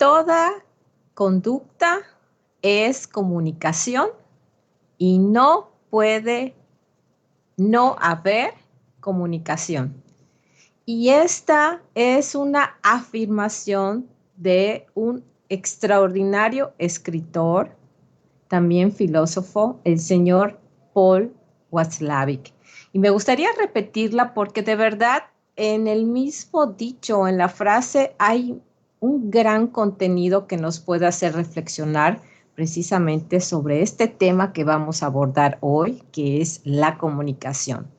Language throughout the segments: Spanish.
Toda conducta es comunicación y no puede no haber comunicación. Y esta es una afirmación de un extraordinario escritor, también filósofo, el señor Paul Watzlawick. Y me gustaría repetirla porque de verdad en el mismo dicho, en la frase, hay un gran contenido que nos puede hacer reflexionar precisamente sobre este tema que vamos a abordar hoy, que es la comunicación.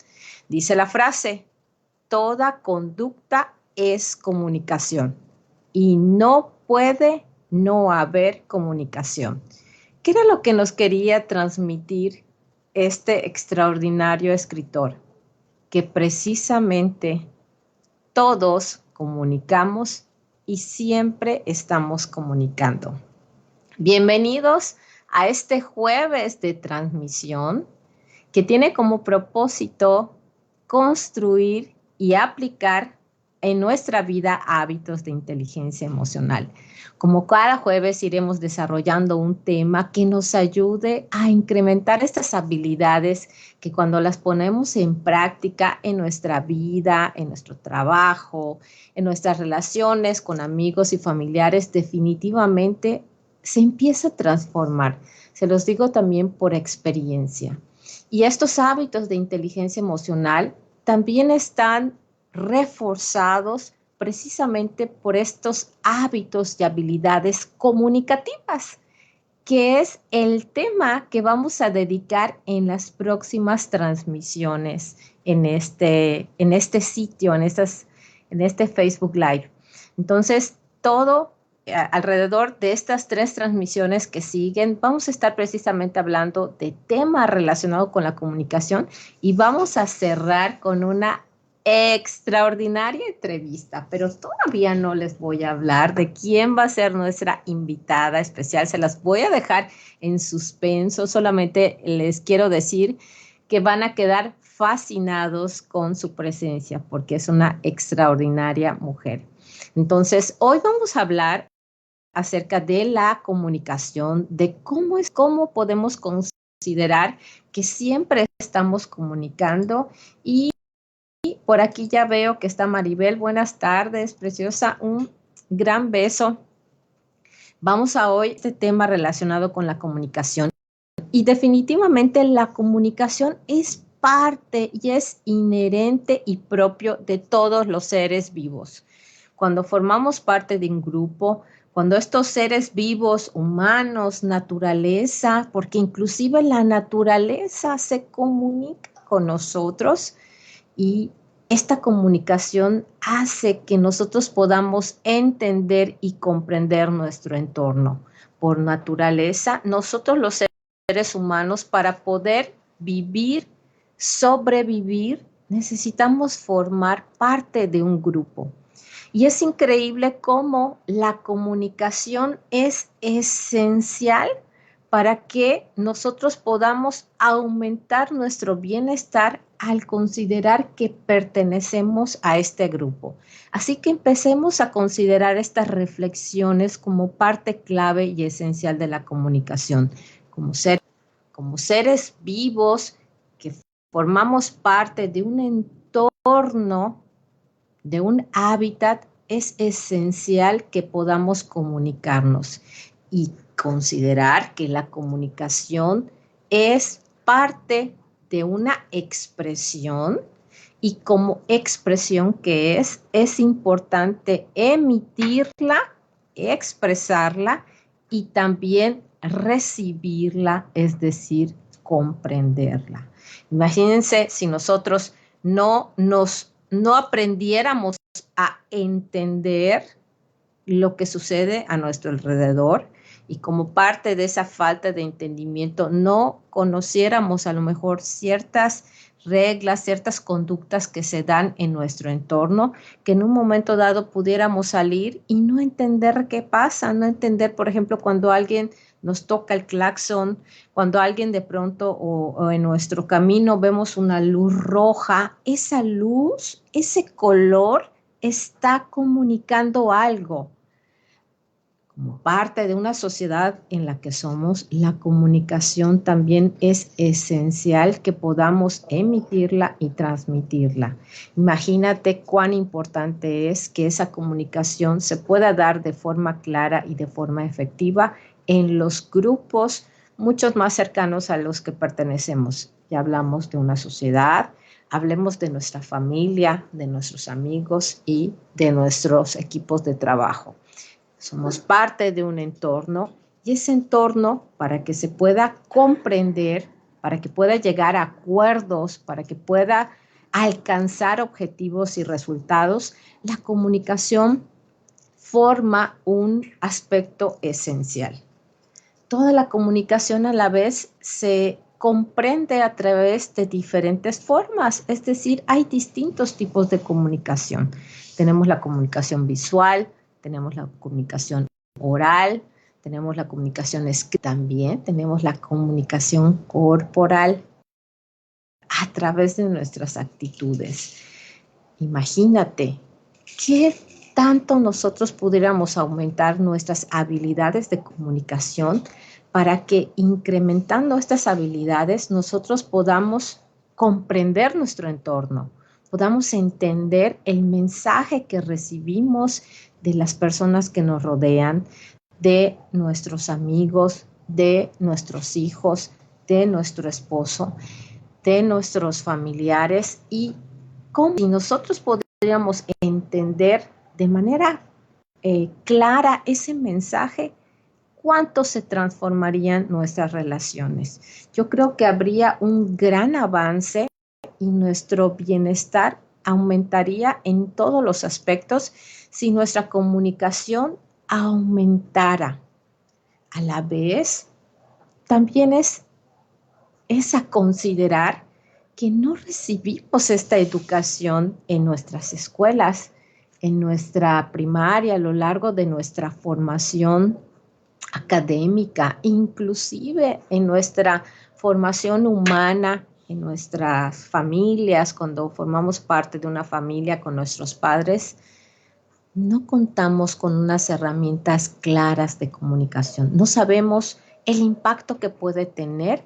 Dice la frase: toda conducta es comunicación y no puede no haber comunicación. ¿Qué era lo que nos quería transmitir este extraordinario escritor? Que precisamente todos comunicamos y siempre estamos comunicando. Bienvenidos a este jueves de transmisión que tiene como propósito construir y aplicar en nuestra vida hábitos de inteligencia emocional. Como cada jueves iremos desarrollando un tema que nos ayude a incrementar estas habilidades que cuando las ponemos en práctica en nuestra vida, en nuestro trabajo, en nuestras relaciones con amigos y familiares, definitivamente se empieza a transformar. Se los digo también por experiencia. Y estos hábitos de inteligencia emocional también están reforzados precisamente por estos hábitos y habilidades comunicativas, que es el tema que vamos a dedicar en las próximas transmisiones en este sitio, en este Facebook Live. Entonces, todo alrededor de estas 3 transmisiones que siguen, vamos a estar precisamente hablando de temas relacionados con la comunicación y vamos a cerrar con una extraordinaria entrevista, pero todavía no les voy a hablar de quién va a ser nuestra invitada especial. Se las voy a dejar en suspenso. Solamente les quiero decir que van a quedar fascinados con su presencia porque es una extraordinaria mujer. Entonces, hoy vamos a hablar acerca de la comunicación, de cómo podemos considerar que siempre estamos comunicando. Y por aquí ya veo que está Maribel. Buenas tardes, preciosa. Un gran beso. Vamos a hoy este tema relacionado con la comunicación. Y definitivamente la comunicación es parte y es inherente y propio de todos los seres vivos. Cuando formamos parte de un grupo, cuando estos seres vivos, humanos, naturaleza, porque inclusive la naturaleza se comunica con nosotros y esta comunicación hace que nosotros podamos entender y comprender nuestro entorno. Por naturaleza, nosotros los seres humanos, para poder vivir, sobrevivir, necesitamos formar parte de un grupo. Y es increíble cómo la comunicación es esencial para que nosotros podamos aumentar nuestro bienestar al considerar que pertenecemos a este grupo. Así que empecemos a considerar estas reflexiones como parte clave y esencial de la comunicación. Como seres vivos que formamos parte de un entorno, de un hábitat, es esencial que podamos comunicarnos y considerar que la comunicación es parte de una expresión y como expresión que es importante emitirla, expresarla y también recibirla, es decir, comprenderla. Imagínense si nosotros no aprendiéramos a entender lo que sucede a nuestro alrededor y como parte de esa falta de entendimiento no conociéramos a lo mejor ciertas reglas, ciertas conductas que se dan en nuestro entorno, que en un momento dado pudiéramos salir y no entender qué pasa, no entender, por ejemplo, cuando alguien nos toca el claxon, cuando alguien de pronto o en nuestro camino vemos una luz roja, esa luz, ese color está comunicando algo. Como parte de una sociedad en la que somos, la comunicación también es esencial que podamos emitirla y transmitirla. Imagínate cuán importante es que esa comunicación se pueda dar de forma clara y de forma efectiva en los grupos muchos más cercanos a los que pertenecemos. Ya hablamos de una sociedad, hablemos de nuestra familia, de nuestros amigos y de nuestros equipos de trabajo. Somos parte de un entorno y ese entorno, para que se pueda comprender, para que pueda llegar a acuerdos, para que pueda alcanzar objetivos y resultados, la comunicación forma un aspecto esencial. Toda la comunicación a la vez se comprende a través de diferentes formas, es decir, hay distintos tipos de comunicación. Tenemos la comunicación visual, tenemos la comunicación oral, tenemos la comunicación escrita también, tenemos la comunicación corporal a través de nuestras actitudes. Imagínate qué tanto nosotros pudiéramos aumentar nuestras habilidades de comunicación para que incrementando estas habilidades nosotros podamos comprender nuestro entorno, podamos entender el mensaje que recibimos de las personas que nos rodean, de nuestros amigos, de nuestros hijos, de nuestro esposo, de nuestros familiares y cómo si nosotros podríamos entender de manera clara ese mensaje, cuánto se transformarían nuestras relaciones. Yo creo que habría un gran avance y nuestro bienestar aumentaría en todos los aspectos si nuestra comunicación aumentara. A la vez, también es a considerar que no recibimos esta educación en nuestras escuelas, en nuestra primaria, a lo largo de nuestra formación académica, inclusive en nuestra formación humana, en nuestras familias, cuando formamos parte de una familia con nuestros padres, no contamos con unas herramientas claras de comunicación. No sabemos el impacto que puede tener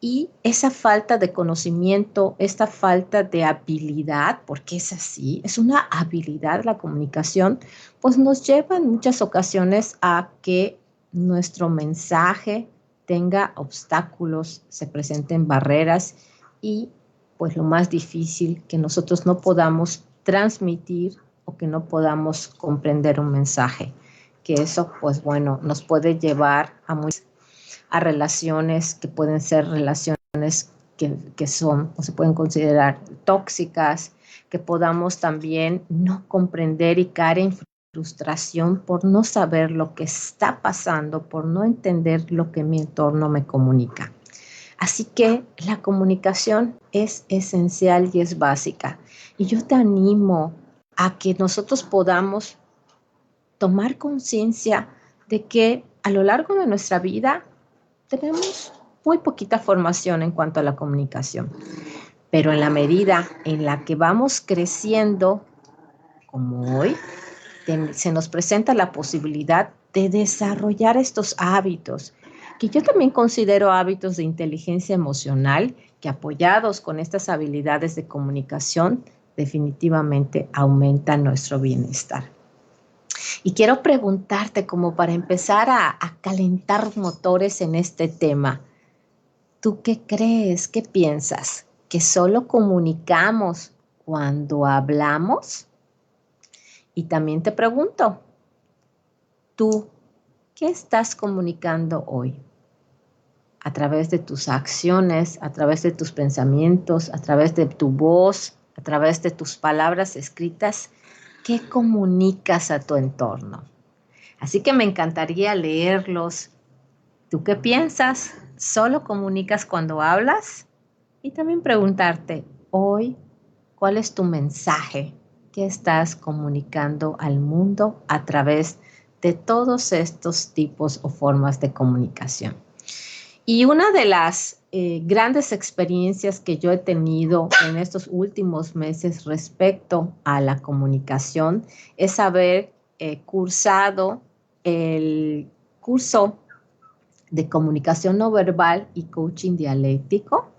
y esa falta de conocimiento, esta falta de habilidad, porque es así, es una habilidad la comunicación, pues nos lleva en muchas ocasiones a que nuestro mensaje tenga obstáculos, se presenten barreras y pues lo más difícil, que nosotros no podamos transmitir o que no podamos comprender un mensaje, que eso pues bueno nos puede llevar a relaciones que pueden ser relaciones que son o se pueden considerar tóxicas, que podamos también no comprender y caer en frustración por no saber lo que está pasando, por no entender lo que mi entorno me comunica. Así que la comunicación es esencial y es básica. Y yo te animo a que nosotros podamos tomar conciencia de que a lo largo de nuestra vida tenemos muy poquita formación en cuanto a la comunicación, pero en la medida en la que vamos creciendo, como hoy, se nos presenta la posibilidad de desarrollar estos hábitos, que yo también considero hábitos de inteligencia emocional, que apoyados con estas habilidades de comunicación, definitivamente aumentan nuestro bienestar. Y quiero preguntarte, como para empezar a calentar motores en este tema, ¿tú qué crees? ¿Qué piensas? ¿Que solo comunicamos cuando hablamos? Y también te pregunto, ¿tú qué estás comunicando hoy? A través de tus acciones, a través de tus pensamientos, a través de tu voz, a través de tus palabras escritas, ¿qué comunicas a tu entorno? Así que me encantaría leerlos. ¿Tú qué piensas? ¿Solo comunicas cuando hablas? Y también preguntarte, hoy, ¿cuál es tu mensaje que estás comunicando al mundo a través de todos estos tipos o formas de comunicación? Y una de las grandes experiencias que yo he tenido en estos últimos meses respecto a la comunicación es haber cursado el curso de comunicación no verbal y coaching dialéctico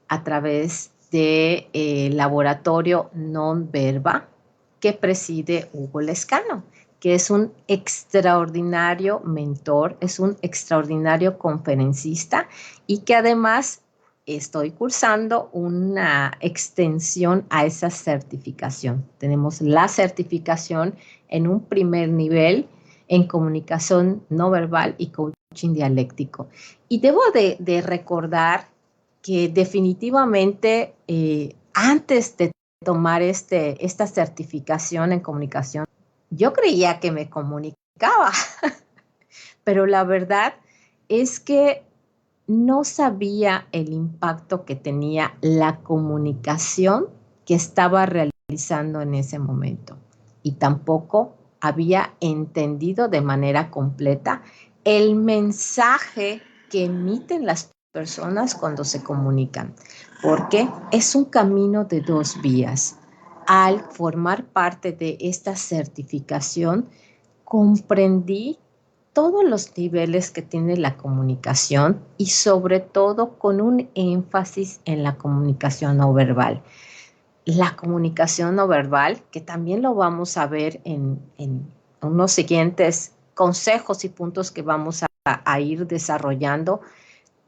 a través del laboratorio Non-Verba que preside Hugo Lescano, que es un extraordinario mentor, es un extraordinario conferencista y que además estoy cursando una extensión a esa certificación. Tenemos la certificación en un primer nivel en comunicación no verbal y coaching dialéctico. Y debo de recordar que definitivamente antes de tomar esta certificación en comunicación, yo creía que me comunicaba, pero la verdad es que no sabía el impacto que tenía la comunicación que estaba realizando en ese momento. Y tampoco había entendido de manera completa el mensaje que emiten las personas cuando se comunican, porque es un camino de dos vías. Al formar parte de esta certificación, comprendí todos los niveles que tiene la comunicación y sobre todo con un énfasis en la comunicación no verbal. La comunicación no verbal, que también lo vamos a ver en unos siguientes consejos y puntos que vamos a ir desarrollando,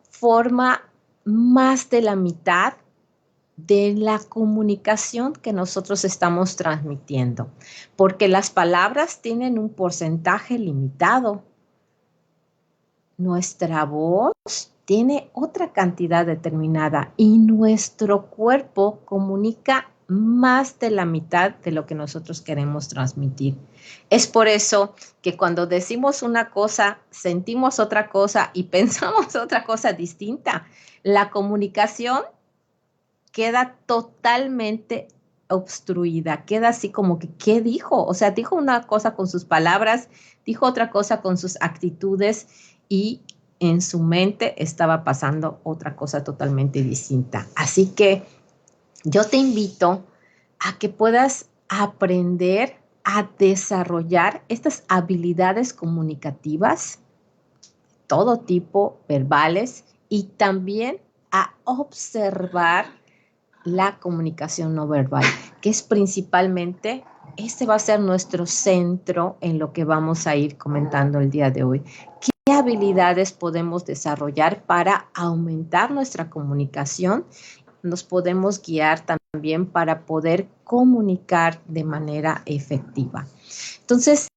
forma más de la mitad de la comunicación que nosotros estamos transmitiendo, porque las palabras tienen un porcentaje limitado. Nuestra voz tiene otra cantidad determinada y nuestro cuerpo comunica más de la mitad de lo que nosotros queremos transmitir. Es por eso que cuando decimos una cosa, sentimos otra cosa y pensamos otra cosa distinta. La comunicación queda totalmente obstruida, queda así como que, ¿qué dijo? O sea, dijo una cosa con sus palabras, dijo otra cosa con sus actitudes y en su mente estaba pasando otra cosa totalmente distinta. Así que yo te invito a que puedas aprender a desarrollar estas habilidades comunicativas, todo tipo, verbales, y también a observar la comunicación no verbal, que es principalmente, este va a ser nuestro centro en lo que vamos a ir comentando el día de hoy. ¿Qué habilidades podemos desarrollar para aumentar nuestra comunicación? Nos podemos guiar también para poder comunicar de manera efectiva. Entonces,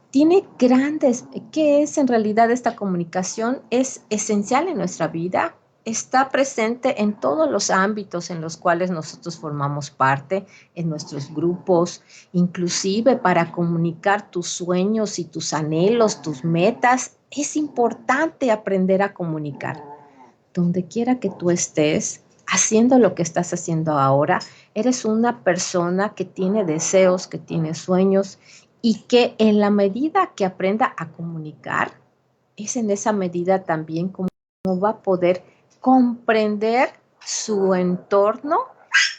tiene grandes, ¿qué es en realidad esta comunicación? Es esencial en nuestra vida, está presente en todos los ámbitos en los cuales nosotros formamos parte, en nuestros grupos, inclusive para comunicar tus sueños y tus anhelos, tus metas. Es importante aprender a comunicar. Donde quiera que tú estés, haciendo lo que estás haciendo ahora, eres una persona que tiene deseos, que tiene sueños y que en la medida que aprenda a comunicar, es en esa medida también como va a poder comprender su entorno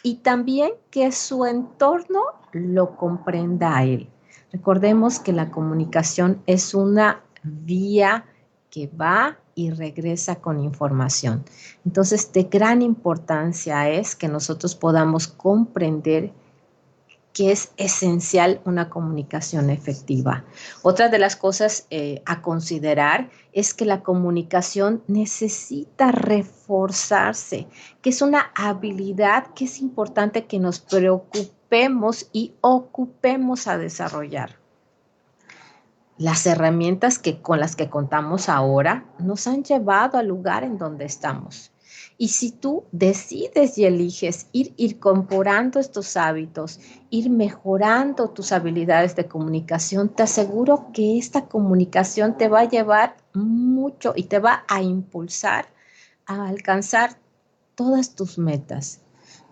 y también que su entorno lo comprenda a él. Recordemos que la comunicación es una vía que va y regresa con información. Entonces, de gran importancia es que nosotros podamos comprender que es esencial una comunicación efectiva. Otra de las cosas a considerar es que la comunicación necesita reforzarse, que es una habilidad que es importante que nos preocupemos y ocupemos a desarrollar. Las herramientas con las que contamos ahora nos han llevado al lugar en donde estamos. Y si tú decides y eliges ir incorporando estos hábitos, ir mejorando tus habilidades de comunicación, te aseguro que esta comunicación te va a llevar mucho y te va a impulsar a alcanzar todas tus metas,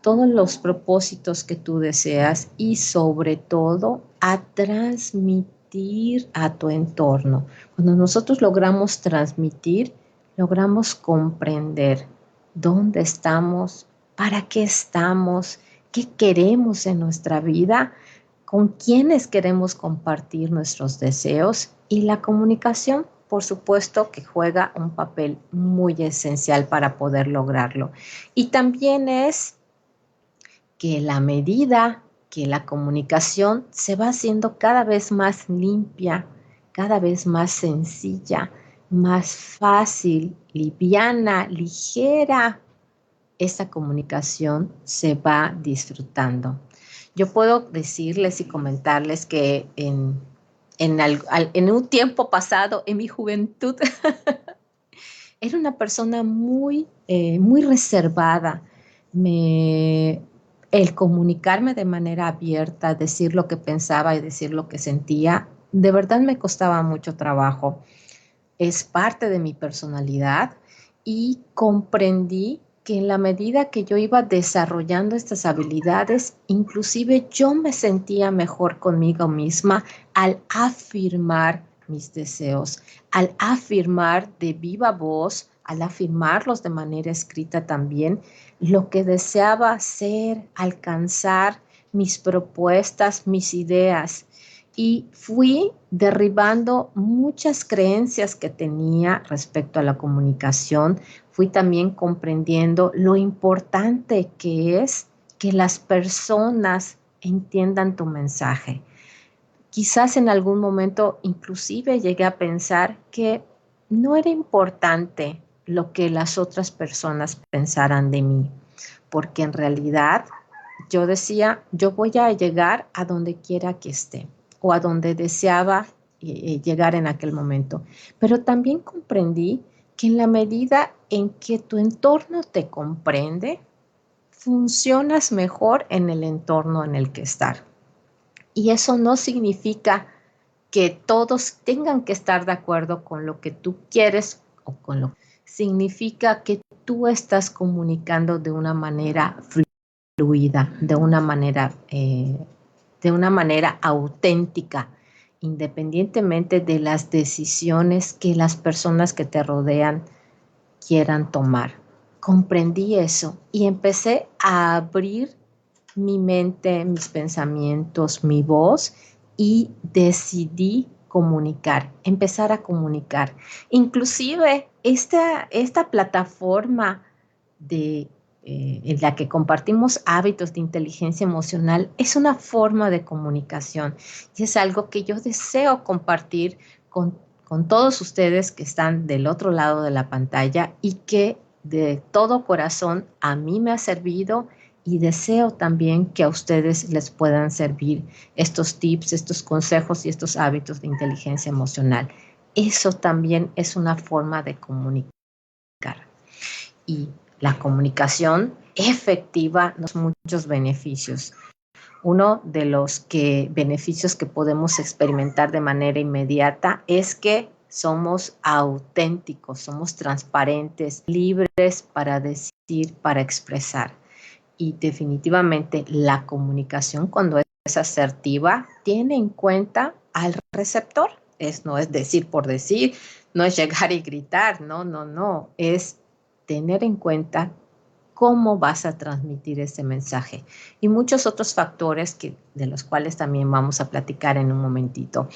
todos los propósitos que tú deseas y sobre todo a transmitir a tu entorno. Cuando nosotros logramos transmitir, logramos comprender dónde estamos, para qué estamos, qué queremos en nuestra vida, con quiénes queremos compartir nuestros deseos Y la comunicación, por supuesto, que juega un papel muy esencial para poder lograrlo. Y también es que la medida que la comunicación se va haciendo cada vez más limpia, cada vez más sencilla, más fácil, liviana, ligera, esa comunicación se va disfrutando. Yo puedo decirles y comentarles que en un tiempo pasado, en mi juventud, era una persona muy reservada. Me, el comunicarme de manera abierta, decir lo que pensaba y decir lo que sentía, de verdad me costaba mucho trabajo. Es parte de mi personalidad y comprendí que en la medida que yo iba desarrollando estas habilidades, inclusive yo me sentía mejor conmigo misma al afirmar mis deseos, al afirmar de viva voz, al afirmarlos de manera escrita también, lo que deseaba ser, alcanzar, mis propuestas, mis ideas. Y fui derribando muchas creencias que tenía respecto a la comunicación. Fui también comprendiendo lo importante que es que las personas entiendan tu mensaje. Quizás en algún momento inclusive llegué a pensar que no era importante lo que las otras personas pensaran de mí, porque en realidad yo decía, yo voy a llegar a donde quiera que esté o a donde deseaba llegar en aquel momento. Pero también comprendí que en la medida en que tu entorno te comprende, funcionas mejor en el entorno en el que estás. Y eso no significa que todos tengan que estar de acuerdo con lo que tú quieres o con lo que significa que tú estás comunicando de una manera fluida, de una manera auténtica, independientemente de las decisiones que las personas que te rodean quieran tomar. Comprendí eso y empecé a abrir mi mente, mis pensamientos, mi voz y decidí comunicar, empezar a comunicar. Inclusive esta plataforma de, en la que compartimos hábitos de inteligencia emocional es una forma de comunicación y es algo que yo deseo compartir con todos ustedes que están del otro lado de la pantalla y que de todo corazón a mí me ha servido y deseo también que a ustedes les puedan servir estos tips, estos consejos y estos hábitos de inteligencia emocional. Eso también es una forma de comunicar. Y la comunicación efectiva nos da muchos beneficios. Uno de los beneficios que podemos experimentar de manera inmediata es que somos auténticos, somos transparentes, libres para decir, para expresar. Y definitivamente la comunicación, cuando es asertiva, tiene en cuenta al receptor. No es decir por decir, no es llegar y gritar, no, es tener en cuenta cómo vas a transmitir ese mensaje y muchos otros factores de los cuales también vamos a platicar en un momentito.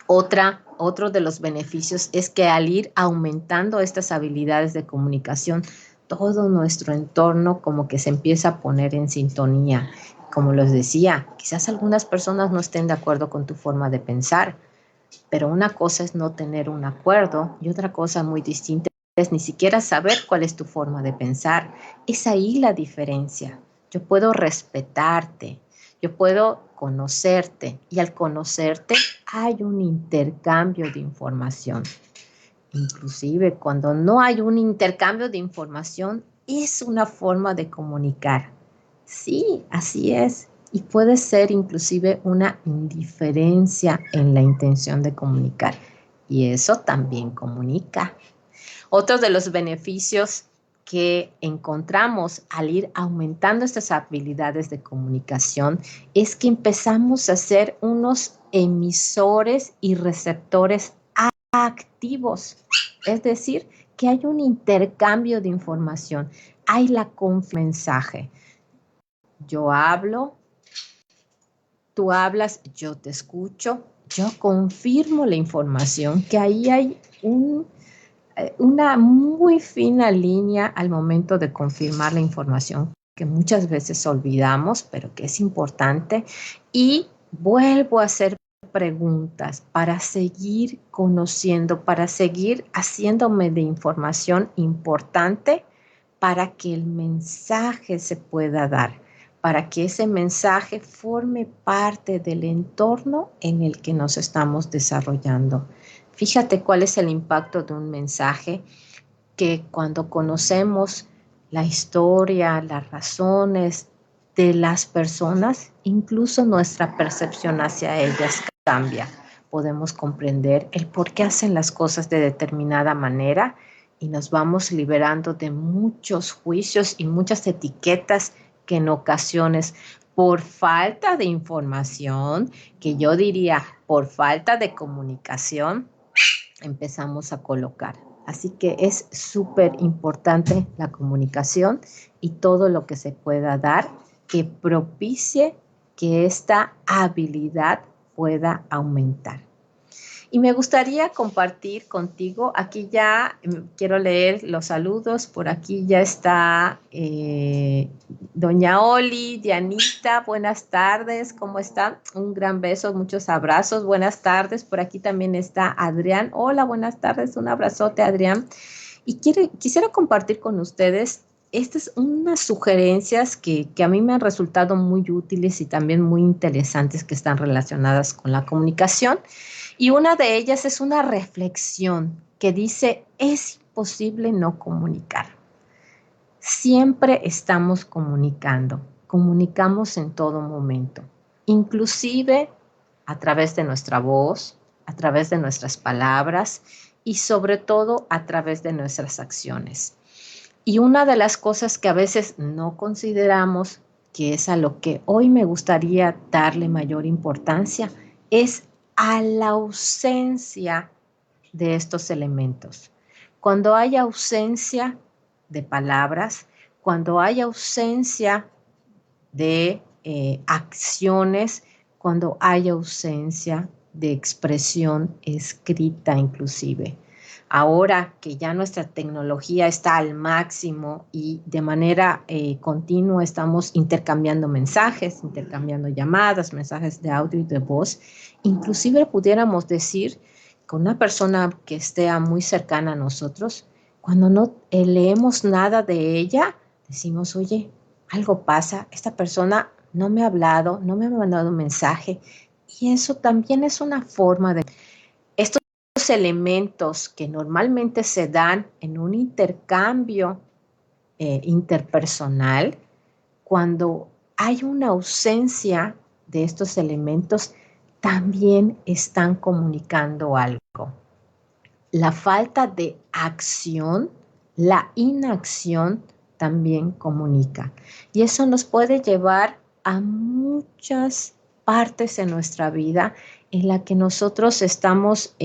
Otro de los beneficios es que al ir aumentando estas habilidades de comunicación, todo nuestro entorno como que se empieza a poner en sintonía. Como les decía, quizás algunas personas no estén de acuerdo con tu forma de pensar, pero una cosa es no tener un acuerdo y otra cosa muy distinta es ni siquiera saber cuál es tu forma de pensar. Es ahí la diferencia. Yo puedo respetarte, yo puedo conocerte y al conocerte hay un intercambio de información. Inclusive cuando no hay un intercambio de información, es una forma de comunicar. Sí, así es. Y puede ser inclusive una indiferencia en la intención de comunicar. Y eso también comunica. Otro de los beneficios que encontramos al ir aumentando estas habilidades de comunicación es que empezamos a ser unos emisores y receptores activos. Es decir, que hay un intercambio de información, hay la mensaje. Yo hablo, tú hablas, yo te escucho, yo confirmo la información, que ahí hay una muy fina línea al momento de confirmar la información, que muchas veces olvidamos, pero que es importante, y vuelvo a hacer preguntas para seguir conociendo, para seguir haciéndome de información importante para que el mensaje se pueda dar, para que ese mensaje forme parte del entorno en el que nos estamos desarrollando. Fíjate cuál es el impacto de un mensaje, que cuando conocemos la historia, las razones de las personas, incluso nuestra percepción hacia ellas cambia. Podemos comprender el por qué hacen las cosas de determinada manera y nos vamos liberando de muchos juicios y muchas etiquetas que en ocasiones, por falta de información, que yo diría por falta de comunicación, empezamos a colocar. Así que es súper importante la comunicación y todo lo que se pueda dar que propicie que esta habilidad pueda aumentar. Y me gustaría compartir contigo, aquí ya quiero leer los saludos, por aquí ya está doña Oli, Dianita, buenas tardes, ¿cómo están? Un gran beso, muchos abrazos, buenas tardes, por aquí también está Adrián, hola, buenas tardes, un abrazote Adrián. Y quisiera compartir con ustedes estas unas sugerencias que a mí me han resultado muy útiles y también muy interesantes que están relacionadas con la comunicación. Y una de ellas es una reflexión que dice, es imposible no comunicar. Siempre estamos comunicando, comunicamos en todo momento, inclusive a través de nuestra voz, a través de nuestras palabras y sobre todo a través de nuestras acciones. Y una de las cosas que a veces no consideramos, que es a lo que hoy me gustaría darle mayor importancia, es a la ausencia de estos elementos. Cuando hay ausencia de palabras, cuando hay ausencia de acciones, cuando hay ausencia de expresión escrita inclusive. Ahora que ya nuestra tecnología está al máximo y de manera continua estamos intercambiando mensajes, intercambiando llamadas, mensajes de audio y de voz, inclusive pudiéramos decir que una persona que esté muy cercana a nosotros, cuando no leemos nada de ella, decimos, oye, algo pasa, esta persona no me ha hablado, no me ha mandado un mensaje, y eso también es una forma de... Estos elementos que normalmente se dan en un intercambio interpersonal, cuando hay una ausencia de estos elementos, también están comunicando algo. La falta de acción, la inacción también comunica. Y eso nos puede llevar a muchas partes en nuestra vida en la que nosotros estamos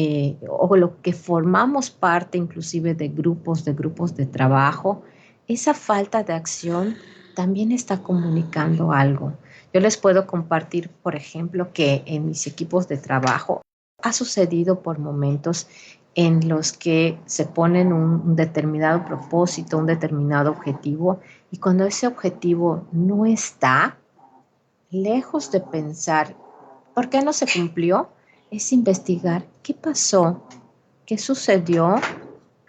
o lo que formamos parte inclusive de grupos de trabajo. Esa falta de acción también está comunicando algo. Yo les puedo compartir, por ejemplo, que en mis equipos de trabajo ha sucedido por momentos en los que se ponen un determinado propósito, un determinado objetivo, y cuando ese objetivo no está, lejos de pensar, ¿por qué no se cumplió? Es investigar qué pasó, qué sucedió,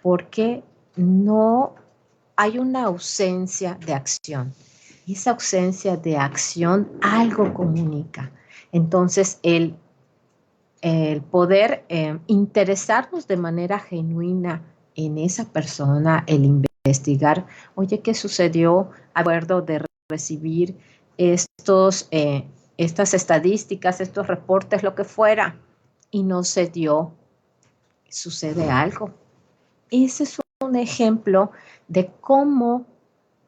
porque no hay una ausencia de acción. Y esa ausencia de acción algo comunica. Entonces, el poder interesarnos de manera genuina en esa persona, el investigar, oye, ¿qué sucedió? Acuerdo de recibir estas estadísticas, estos reportes, lo que fuera, y no se dio, sucede algo. Ese es un ejemplo de cómo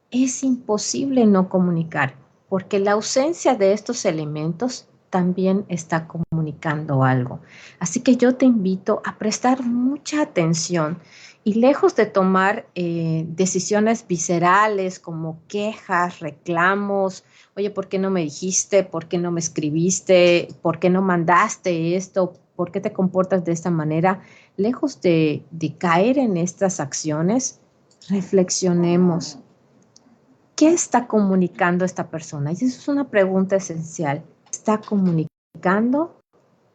es imposible no comunicar, porque la ausencia de estos elementos también está comunicando algo. Así que yo te invito a prestar mucha atención Y lejos de tomar decisiones viscerales como quejas, reclamos, oye, ¿por qué no me dijiste? ¿Por qué no me escribiste? ¿Por qué no mandaste esto? ¿Por qué te comportas de esta manera? Lejos de caer en estas acciones, reflexionemos. ¿Qué está comunicando esta persona? Y esa es una pregunta esencial. ¿Qué está comunicando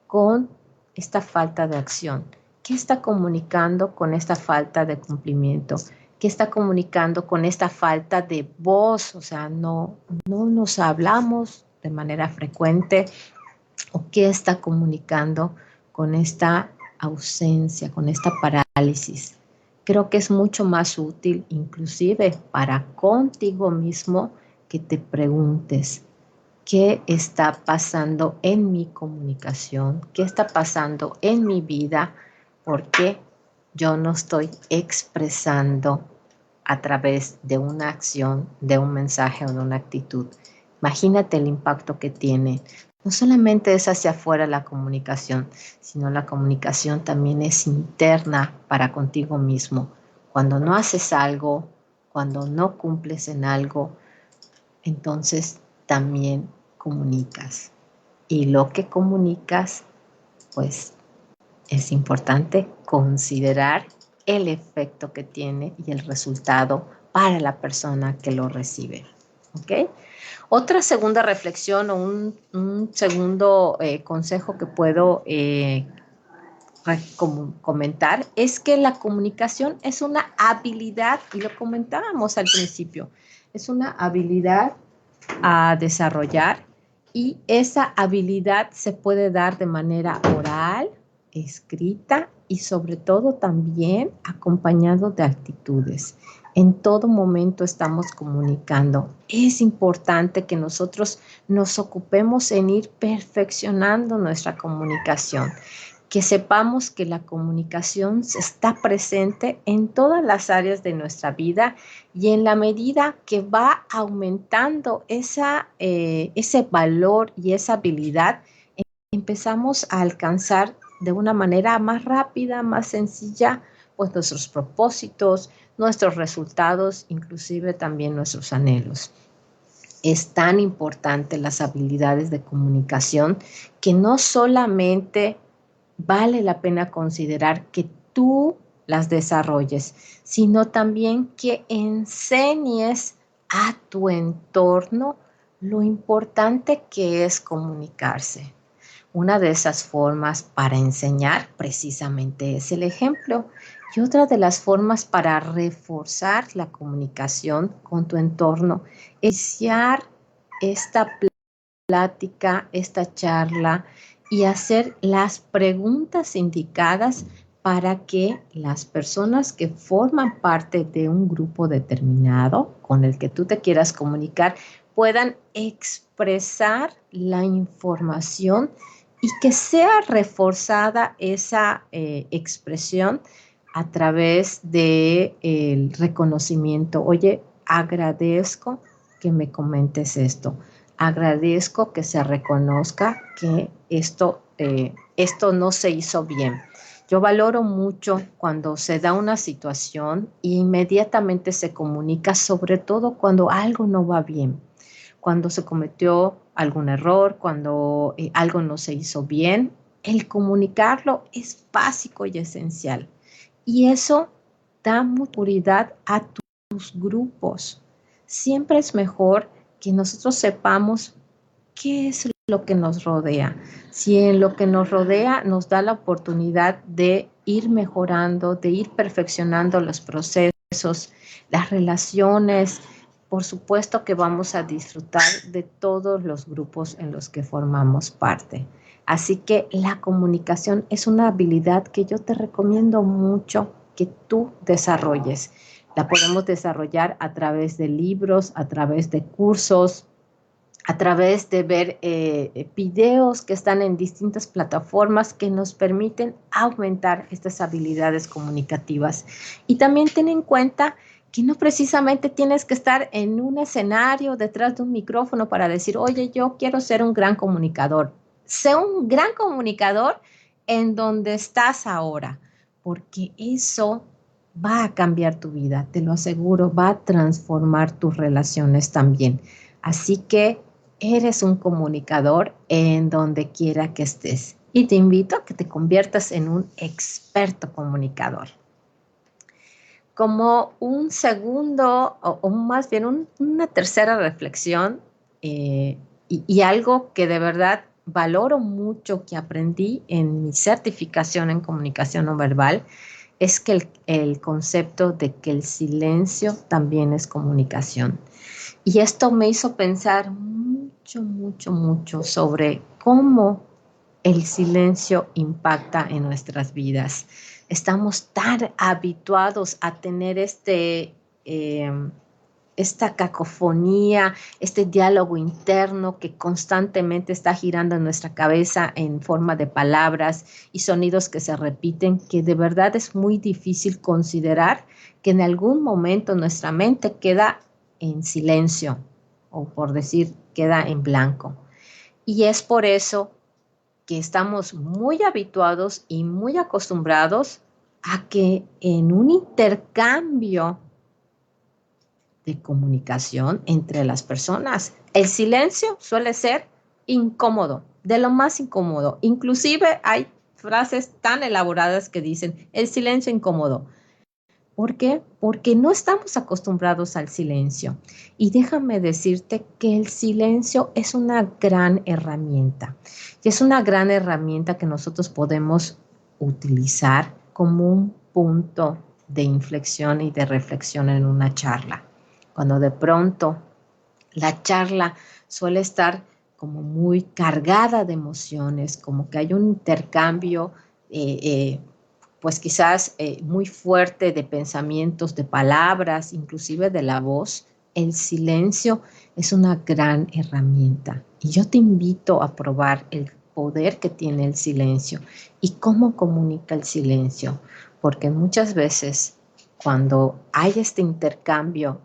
con esta falta de acción? ¿Qué está comunicando con esta falta de cumplimiento? ¿Qué está comunicando con esta falta de voz? O sea, no nos hablamos de manera frecuente. ¿O qué está comunicando con esta ausencia, con esta parálisis? Creo que es mucho más útil, inclusive para contigo mismo, que te preguntes, ¿qué está pasando en mi comunicación? ¿Qué está pasando en mi vida? ¿Por qué yo no estoy expresando a través de una acción, de un mensaje o de una actitud? Imagínate el impacto que tiene. No solamente es hacia afuera la comunicación, sino la comunicación también es interna para contigo mismo. Cuando no haces algo, cuando no cumples en algo, entonces también comunicas. Y lo que comunicas, pues es importante considerar el efecto que tiene y el resultado para la persona que lo recibe. ¿Ok? Otra segunda reflexión o un segundo consejo que puedo comentar es que la comunicación es una habilidad, y lo comentábamos al principio, es una habilidad a desarrollar, y esa habilidad se puede dar de manera oral, escrita y sobre todo también acompañado de actitudes. En todo momento estamos comunicando. Es importante que nosotros nos ocupemos en ir perfeccionando nuestra comunicación, que sepamos que la comunicación está presente en todas las áreas de nuestra vida, y en la medida que va aumentando ese valor y esa habilidad, empezamos a alcanzar de una manera más rápida, más sencilla, pues nuestros propósitos, nuestros resultados, inclusive también nuestros anhelos. Es tan importante las habilidades de comunicación que no solamente vale la pena considerar que tú las desarrolles, sino también que enseñes a tu entorno lo importante que es comunicarse. Una de esas formas para enseñar precisamente es el ejemplo. Y otra de las formas para reforzar la comunicación con tu entorno es iniciar esta plática, esta charla, y hacer las preguntas indicadas para que las personas que forman parte de un grupo determinado con el que tú te quieras comunicar puedan expresar la información y que sea reforzada esa expresión a través del reconocimiento. Oye, agradezco que me comentes esto. Agradezco que se reconozca que esto no se hizo bien. Yo valoro mucho cuando se da una situación e inmediatamente se comunica, sobre todo cuando algo no va bien, cuando se cometió algún error, cuando algo no se hizo bien. El comunicarlo es básico y esencial. Y eso da mucha seguridad a tus grupos. Siempre es mejor que nosotros sepamos qué es lo que nos rodea. Si en lo que nos rodea nos da la oportunidad de ir mejorando, de ir perfeccionando los procesos, las relaciones, por supuesto que vamos a disfrutar de todos los grupos en los que formamos parte. Así que la comunicación es una habilidad que yo te recomiendo mucho que tú desarrolles. La podemos desarrollar a través de libros, a través de cursos, a través de ver videos que están en distintas plataformas que nos permiten aumentar estas habilidades comunicativas. Y también ten en cuenta que no precisamente tienes que estar en un escenario detrás de un micrófono para decir, oye, yo quiero ser un gran comunicador. Sé un gran comunicador en donde estás ahora, porque eso va a cambiar tu vida, te lo aseguro, va a transformar tus relaciones también. Así que eres un comunicador en donde quiera que estés. Y te invito a que te conviertas en un experto comunicador. Como un segundo, o más bien una tercera reflexión, y algo que de verdad valoro mucho que aprendí en mi certificación en comunicación no verbal, es que el concepto de que el silencio también es comunicación. Y esto me hizo pensar mucho, mucho, mucho sobre cómo el silencio impacta en nuestras vidas. Estamos tan habituados a tener esta cacofonía, este diálogo interno que constantemente está girando en nuestra cabeza en forma de palabras y sonidos que se repiten, que de verdad es muy difícil considerar que en algún momento nuestra mente queda en silencio, o por decir, queda en blanco. Y es por eso que estamos muy habituados y muy acostumbrados a que en un intercambio de comunicación entre las personas, el silencio suele ser incómodo, de lo más incómodo. Inclusive hay frases tan elaboradas que dicen el silencio incómodo. ¿Por qué? Porque no estamos acostumbrados al silencio. Y déjame decirte que el silencio es una gran herramienta. Y es una gran herramienta que nosotros podemos utilizar como un punto de inflexión y de reflexión en una charla. Cuando de pronto la charla suele estar como muy cargada de emociones, como que hay un intercambio pues quizás muy fuerte de pensamientos, de palabras, inclusive de la voz, el silencio es una gran herramienta. Y yo te invito a probar el poder que tiene el silencio y cómo comunica el silencio, porque muchas veces cuando hay este intercambio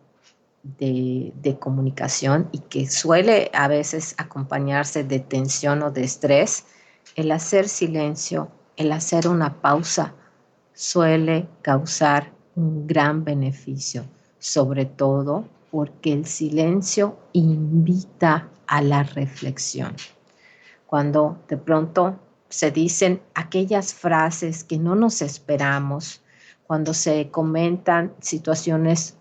de comunicación y que suele a veces acompañarse de tensión o de estrés, el hacer silencio, el hacer una pausa, suele causar un gran beneficio, sobre todo porque el silencio invita a la reflexión. Cuando de pronto se dicen aquellas frases que no nos esperamos, cuando se comentan situaciones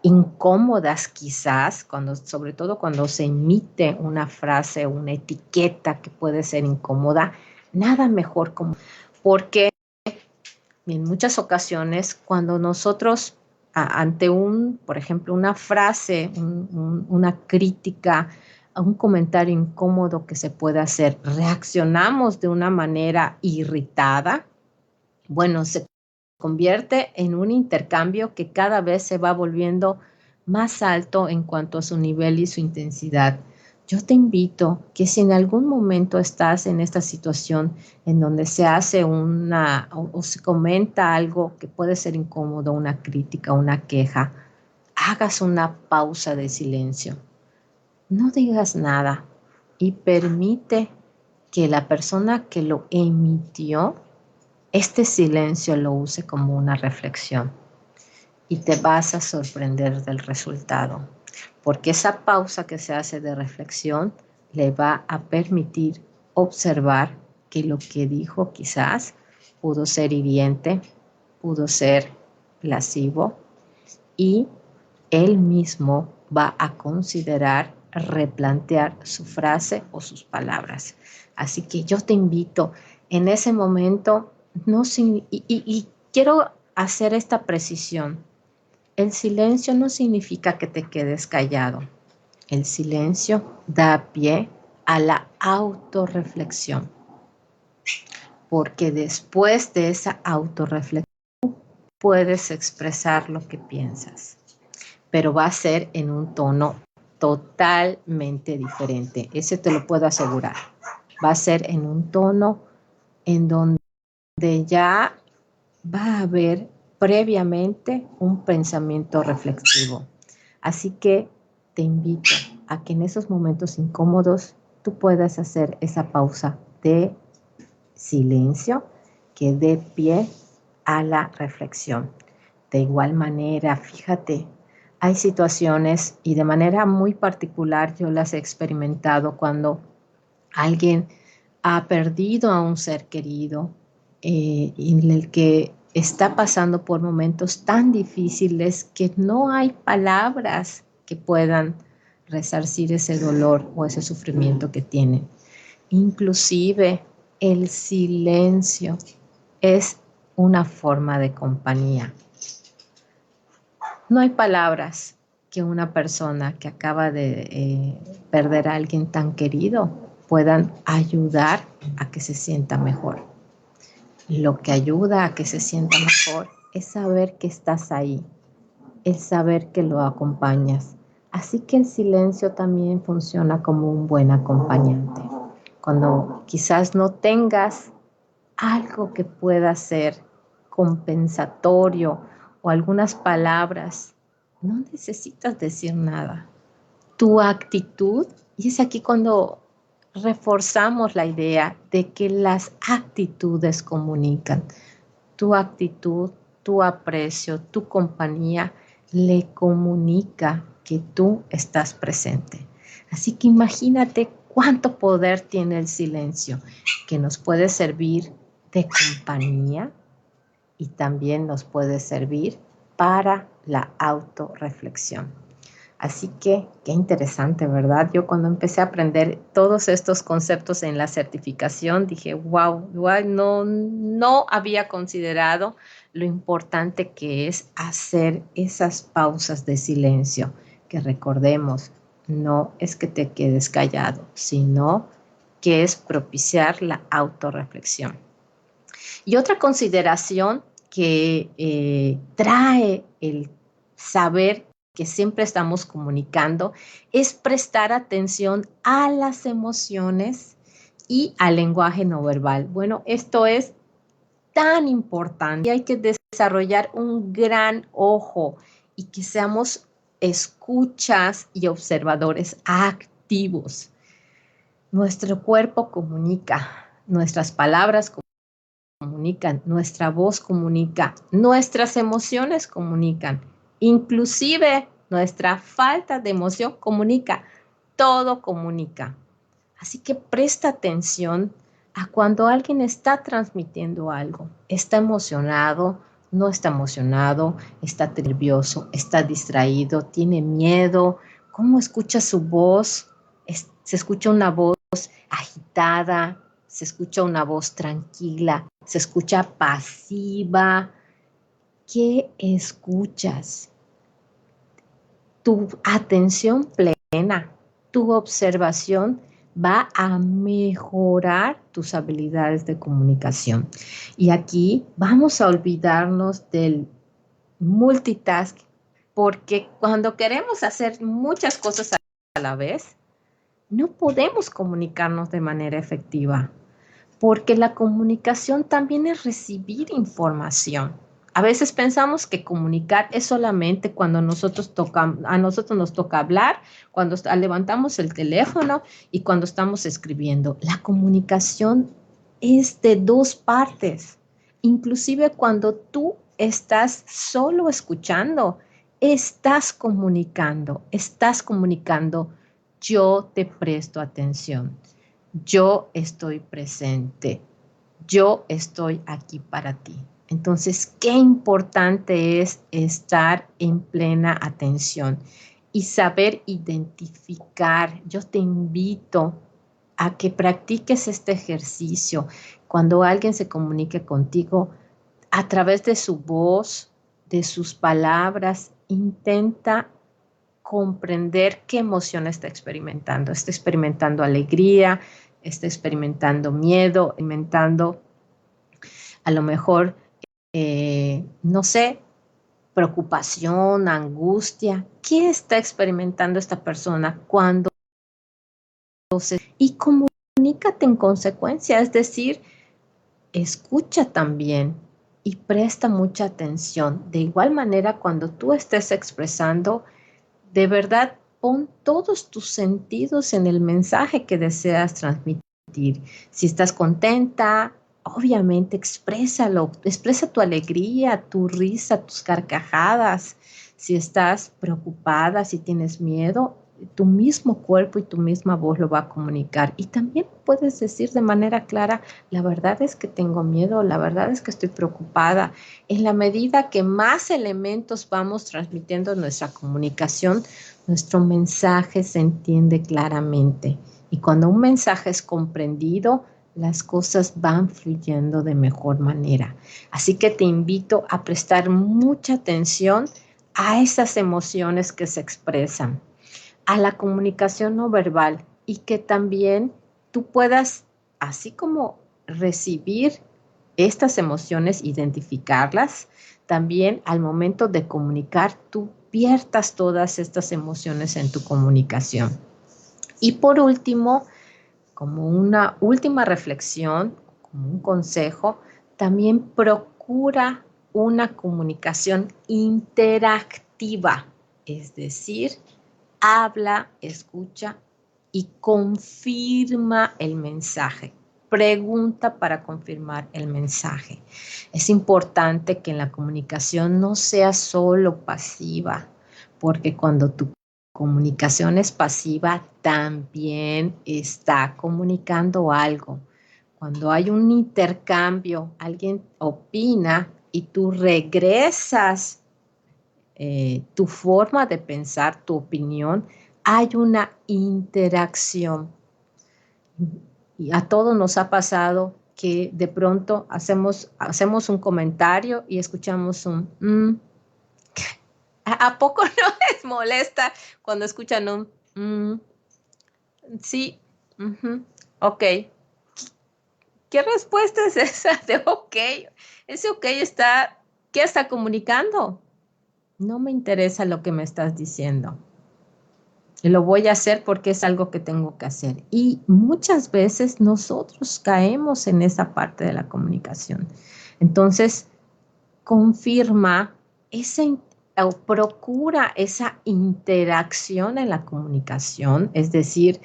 incómodas quizás, sobre todo cuando se emite una frase o una etiqueta que puede ser incómoda, nada mejor como porque en muchas ocasiones cuando nosotros ante por ejemplo, una frase, una crítica, un comentario incómodo que se puede hacer, reaccionamos de una manera irritada, bueno, se convierte en un intercambio que cada vez se va volviendo más alto en cuanto a su nivel y su intensidad. Yo te invito que si en algún momento estás en esta situación en donde se hace o se comenta algo que puede ser incómodo, una crítica, una queja, hagas una pausa de silencio. No digas nada y permite que la persona que lo emitió este silencio lo use como una reflexión y te vas a sorprender del resultado, porque esa pausa que se hace de reflexión le va a permitir observar que lo que dijo quizás pudo ser hiriente, pudo ser lascivo y él mismo va a considerar replantear su frase o sus palabras. Así que yo te invito en ese momento, y quiero hacer esta precisión. El silencio no significa que te quedes callado. El silencio da pie a la autorreflexión, porque después de esa autorreflexión puedes expresar lo que piensas, pero va a ser en un tono totalmente diferente. Ese te lo puedo asegurar. Va a ser en un tono en donde ya va a haber previamente un pensamiento reflexivo. Así que te invito a que en esos momentos incómodos tú puedas hacer esa pausa de silencio que dé pie a la reflexión. De igual manera, fíjate, hay situaciones y de manera muy particular yo las he experimentado cuando alguien ha perdido a un ser querido en el que está pasando por momentos tan difíciles que no hay palabras que puedan resarcir ese dolor o ese sufrimiento que tienen. Inclusive el silencio es una forma de compañía. No hay palabras que una persona que acaba de perder a alguien tan querido puedan ayudar a que se sienta mejor. Lo que ayuda a que se sienta mejor es saber que estás ahí, el saber que lo acompañas. Así que el silencio también funciona como un buen acompañante. Cuando quizás no tengas algo que pueda ser compensatorio o algunas palabras, no necesitas decir nada. Tu actitud, y es aquí cuando reforzamos la idea de que las actitudes comunican. Tu actitud, tu aprecio, tu compañía le comunica que tú estás presente. Así que imagínate cuánto poder tiene el silencio, que nos puede servir de compañía y también nos puede servir para la autorreflexión. Así que, qué interesante, ¿verdad? Yo cuando empecé a aprender todos estos conceptos en la certificación, dije, wow, no había considerado lo importante que es hacer esas pausas de silencio, que recordemos, no es que te quedes callado, sino que es propiciar la autorreflexión. Y otra consideración que trae el saber que siempre estamos comunicando es prestar atención a las emociones y al lenguaje no verbal. Bueno, esto es tan importante y hay que desarrollar un gran ojo y que seamos escuchas y observadores activos. Nuestro cuerpo comunica, nuestras palabras comunican, nuestra voz comunica, nuestras emociones comunican, inclusive nuestra falta de emoción comunica, todo comunica. Así que presta atención a cuando alguien está transmitiendo algo, está emocionado, no está emocionado, está nervioso, está distraído, tiene miedo, cómo escucha su voz, se escucha una voz agitada, se escucha una voz tranquila, se escucha pasiva. ¿Qué escuchas? Tu atención plena, tu observación va a mejorar tus habilidades de comunicación. Y aquí vamos a olvidarnos del multitasking, porque cuando queremos hacer muchas cosas a la vez, no podemos comunicarnos de manera efectiva, porque la comunicación también es recibir información. A veces pensamos que comunicar es solamente cuando a nosotros nos toca hablar, cuando levantamos el teléfono y cuando estamos escribiendo. La comunicación es de dos partes. Inclusive cuando tú estás solo escuchando, estás comunicando, yo te presto atención. Yo estoy presente, yo estoy aquí para ti. Entonces, qué importante es estar en plena atención y saber identificar. Yo te invito a que practiques este ejercicio. Cuando alguien se comunique contigo a través de su voz, de sus palabras, intenta comprender qué emoción está experimentando. Está experimentando alegría, está experimentando miedo, experimentando a lo mejor, no sé, preocupación, angustia. ¿Qué está experimentando esta persona cuando y comunícate en consecuencia? Es decir, escucha también y presta mucha atención. De igual manera, cuando tú estés expresando, de verdad, pon todos tus sentidos en el mensaje que deseas transmitir. Si estás contenta, obviamente exprésalo, expresa tu alegría, tu risa, tus carcajadas. Si estás preocupada, si tienes miedo, tu mismo cuerpo y tu misma voz lo va a comunicar. Y también puedes decir de manera clara, la verdad es que tengo miedo, la verdad es que estoy preocupada. En la medida que más elementos vamos transmitiendo en nuestra comunicación, nuestro mensaje se entiende claramente. Y cuando un mensaje es comprendido, las cosas van fluyendo de mejor manera. Así que te invito a prestar mucha atención a esas emociones que se expresan, a la comunicación no verbal y que también tú puedas, así como recibir estas emociones, identificarlas, también al momento de comunicar, tú viertas todas estas emociones en tu comunicación. Y por último, como una última reflexión, como un consejo, también procura una comunicación interactiva, es decir, habla, escucha y confirma el mensaje. Pregunta para confirmar el mensaje. Es importante que en la comunicación no sea solo pasiva, porque cuando tu comunicación es pasiva, también está comunicando algo. Cuando hay un intercambio, alguien opina y tú regresas tu forma de pensar, tu opinión, hay una interacción. Y a todos nos ha pasado que de pronto hacemos un comentario y escuchamos un. ¿A poco no les molesta cuando escuchan un? Sí, ok. ¿Qué respuesta es esa de ok? Ese ok está, ¿qué está comunicando? No me interesa lo que me estás diciendo. Lo voy a hacer porque es algo que tengo que hacer. Y muchas veces nosotros caemos en esa parte de la comunicación. Entonces, confirma o procura esa interacción en la comunicación, es decir,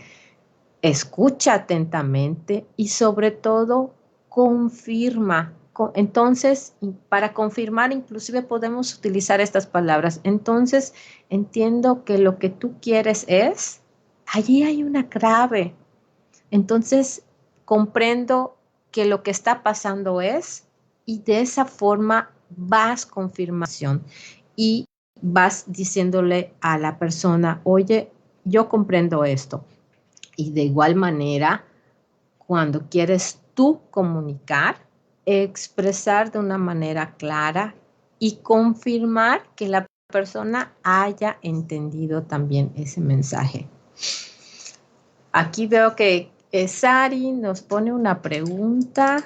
escucha atentamente y sobre todo confirma. Entonces, para confirmar, inclusive podemos utilizar estas palabras. Entonces, entiendo que lo que tú quieres es, allí hay una clave. Entonces, comprendo que lo que está pasando es, y de esa forma vas confirmación y vas diciéndole a la persona, oye, yo comprendo esto. Y de igual manera, cuando quieres tú comunicar, expresar de una manera clara y confirmar que la persona haya entendido también ese mensaje. Aquí veo que Sari nos pone una pregunta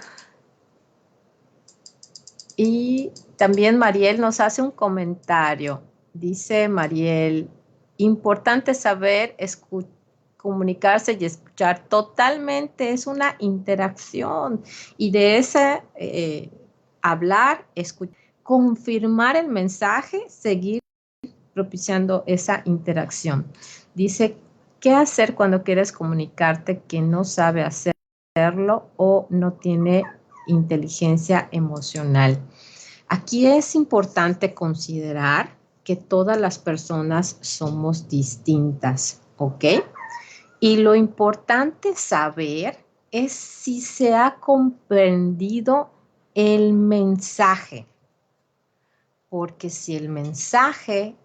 y también Mariel nos hace un comentario. Dice Mariel, importante saber comunicarse y escuchar. Totalmente, es una interacción y de ese hablar, escuchar, confirmar el mensaje, seguir propiciando esa interacción. Dice, ¿qué hacer cuando quieres comunicarte que no sabe hacerlo o no tiene inteligencia emocional? Aquí es importante considerar que todas las personas somos distintas, ¿ok? Y lo importante saber es si se ha comprendido el mensaje, porque si el mensaje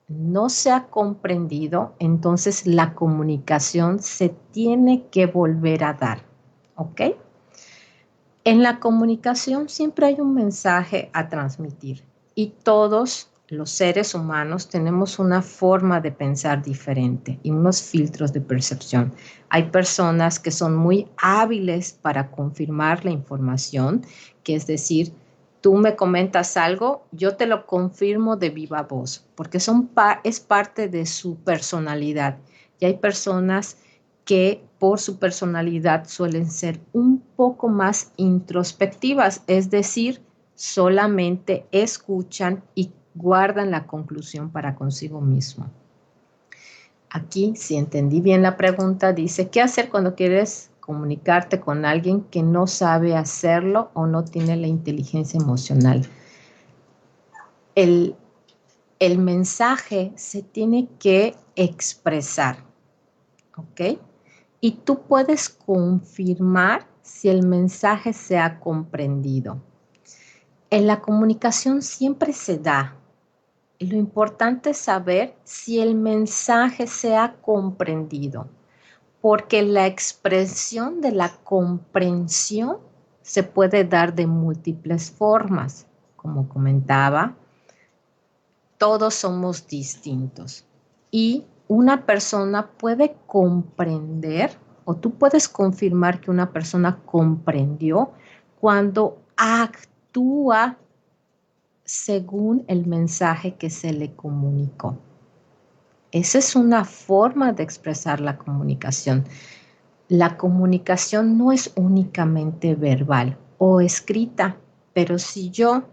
no se ha comprendido, entonces la comunicación se tiene que volver a dar, ¿ok? En la comunicación siempre hay un mensaje a transmitir y todos los seres humanos tenemos una forma de pensar diferente y unos filtros de percepción. Hay personas que son muy hábiles para confirmar la información, que es decir, tú me comentas algo, yo te lo confirmo de viva voz, porque es parte de su personalidad. Y hay personas que por su personalidad suelen ser un poco más introspectivas, es decir, solamente escuchan y guardan la conclusión para consigo mismo. Aquí, si entendí bien la pregunta, dice, ¿qué hacer cuando quieres comunicarte con alguien que no sabe hacerlo o no tiene la inteligencia emocional. El mensaje se tiene que expresar, ¿ok? Y tú puedes confirmar si el mensaje se ha comprendido. En la comunicación siempre se da. Lo importante es saber si el mensaje se ha comprendido, porque la expresión de la comprensión se puede dar de múltiples formas. Como comentaba, todos somos distintos y una persona puede comprender o tú puedes confirmar que una persona comprendió cuando actúa según el mensaje que se le comunicó. Esa es una forma de expresar la comunicación. La comunicación no es únicamente verbal o escrita, pero si yo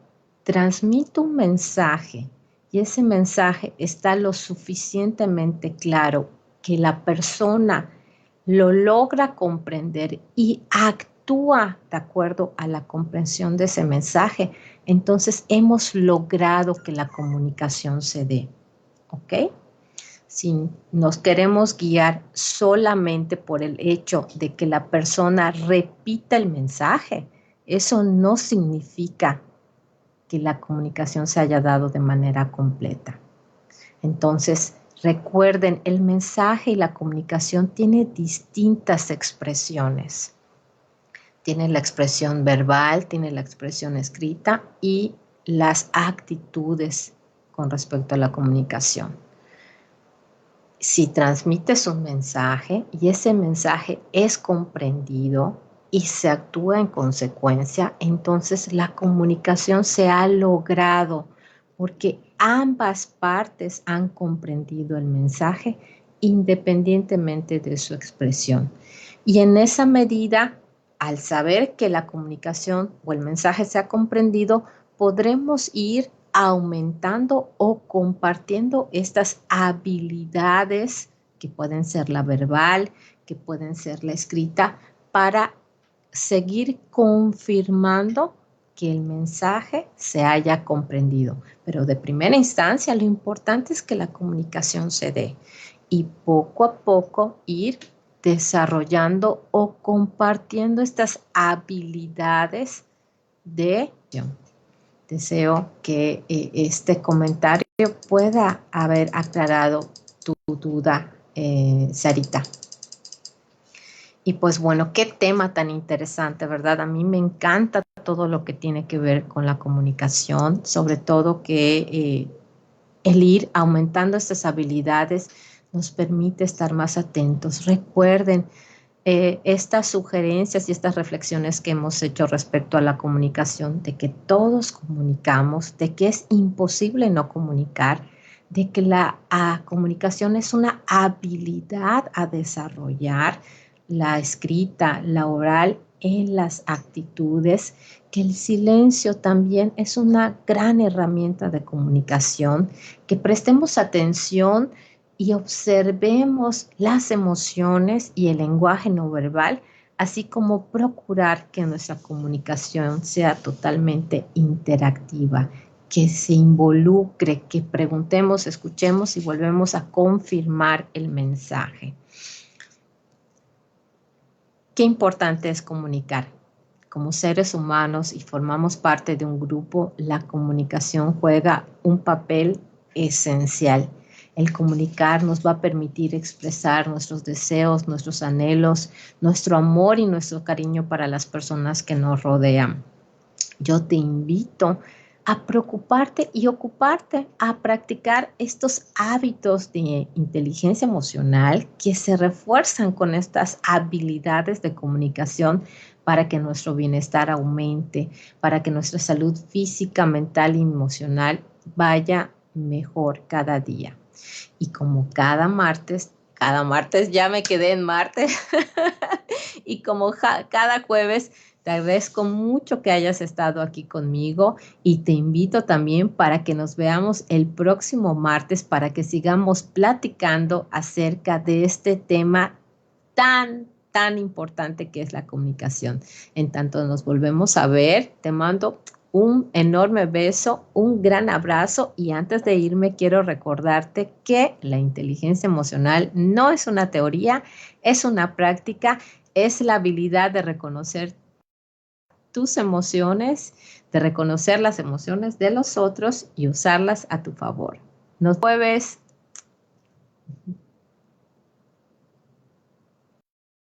transmito un mensaje y ese mensaje está lo suficientemente claro que la persona lo logra comprender y actúa de acuerdo a la comprensión de ese mensaje, entonces hemos logrado que la comunicación se dé. ¿Ok? Si nos queremos guiar solamente por el hecho de que la persona repita el mensaje, eso no significa que la comunicación se haya dado de manera completa. Entonces, recuerden, el mensaje y la comunicación tiene distintas expresiones. Tiene la expresión verbal, tiene la expresión escrita y las actitudes con respecto a la comunicación. Si transmites un mensaje y ese mensaje es comprendido y se actúa en consecuencia, entonces la comunicación se ha logrado porque ambas partes han comprendido el mensaje independientemente de su expresión. Y en esa medida, al saber que la comunicación o el mensaje se ha comprendido, podremos ir aumentando o compartiendo estas habilidades que pueden ser la verbal, que pueden ser la escrita, para seguir confirmando que el mensaje se haya comprendido. Pero de primera instancia, lo importante es que la comunicación se dé y poco a poco ir desarrollando o compartiendo estas habilidades de acción. Deseo que este comentario pueda haber aclarado tu duda, Sarita. Y pues bueno, qué tema tan interesante, ¿verdad? A mí me encanta todo lo que tiene que ver con la comunicación, sobre todo que el ir aumentando estas habilidades nos permite estar más atentos. Recuerden, estas sugerencias y estas reflexiones que hemos hecho respecto a la comunicación, de que todos comunicamos, de que es imposible no comunicar, de que la comunicación es una habilidad a desarrollar, la escrita, la oral, en las actitudes, que el silencio también es una gran herramienta de comunicación, que prestemos atención y observemos las emociones y el lenguaje no verbal, así como procurar que nuestra comunicación sea totalmente interactiva, que se involucre, que preguntemos, escuchemos y volvemos a confirmar el mensaje. Qué importante es comunicar. Como seres humanos y formamos parte de un grupo, la comunicación juega un papel esencial. El comunicar nos va a permitir expresar nuestros deseos, nuestros anhelos, nuestro amor y nuestro cariño para las personas que nos rodean. Yo te invito a preocuparte y ocuparte a practicar estos hábitos de inteligencia emocional que se refuerzan con estas habilidades de comunicación para que nuestro bienestar aumente, para que nuestra salud física, mental y emocional vaya mejor cada día. Y como cada martes ya me quedé en martes, y como cada jueves, te agradezco mucho que hayas estado aquí conmigo y te invito también para que nos veamos el próximo martes para que sigamos platicando acerca de este tema tan tan importante que es la comunicación. En tanto nos volvemos a ver, te mando un enorme beso, un gran abrazo y antes de irme quiero recordarte que la inteligencia emocional no es una teoría, es una práctica, es la habilidad de reconocer tus emociones, de reconocer las emociones de los otros y usarlas a tu favor. Nos jueves.